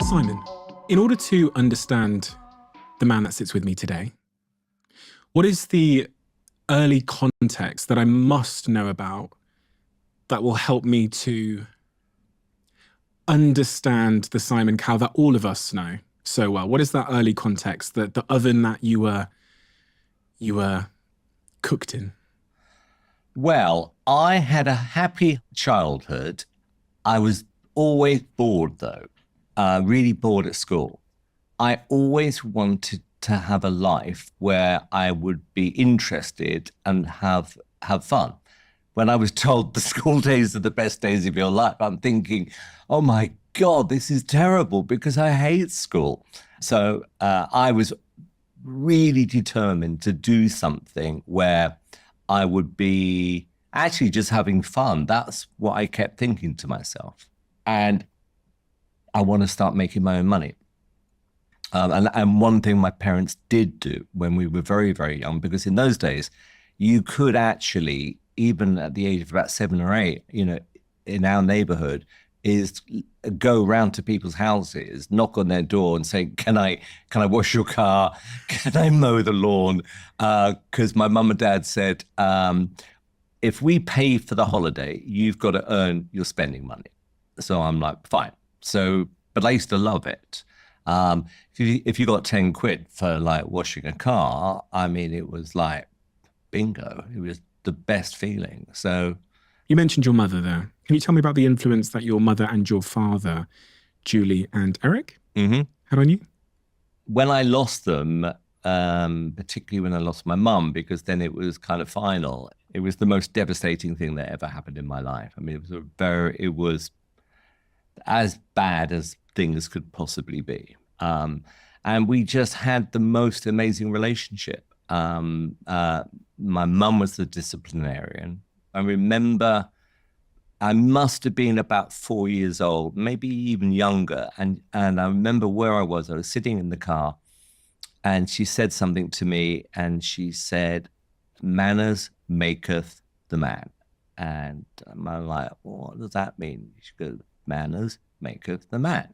Simon, in order to understand the man that sits with me today, what is the early context that I must know about that will help me to understand the Simon Cowell that all of us know so well? What is that early context, the oven that you were cooked in? Well, I had a happy childhood. I was always bored, though, really bored at school. I always wanted to have a life where I would be interested and have fun. When I was told the school days are the best days of your life, I'm thinking, oh my God, this is terrible because I hate school. So I was really determined to do something where I would be actually just having fun. That's what I kept thinking to myself. And I want to start making my own money. And one thing my parents did do when we were very, very young, because in those days, you could actually, even at the age of about 7 or 8, in our neighborhood, is go around to people's houses, knock on their door and say, can I wash your car? Can I mow the lawn? Because my mum and dad said, if we pay for the holiday, you've got to earn your spending money. So I'm like, fine. So, but I used to love it. If you got 10 quid for like washing a car, I mean, it was like bingo. It was the best feeling. So you mentioned your mother there. Can you tell me about the influence that your mother and your father, Julie and Eric, had on you? When I lost them, particularly when I lost my mum, because then it was kind of final, it was the most devastating thing that ever happened in my life. I mean, it was as bad as things could possibly be. And we just had the most amazing relationship. My mum was the disciplinarian. I remember I must have been about 4 years old, maybe even younger. And I remember where I was sitting in the car and she said something to me and she said, manners maketh the man. And I'm like, well, what does that mean? She goes, manners maketh the man.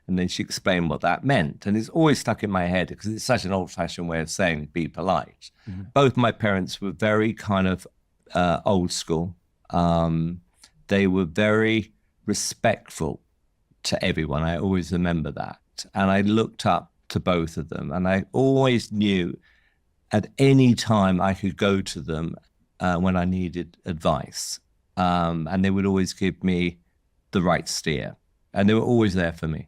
And then she explained what that meant. And it's always stuck in my head because it's such an old-fashioned way of saying be polite. Mm-hmm. Both my parents were very kind of old school. They were very respectful to everyone. I always remember that. And I looked up to both of them. And I always knew at any time I could go to them when I needed advice. And they would always give me the right steer. And they were always there for me.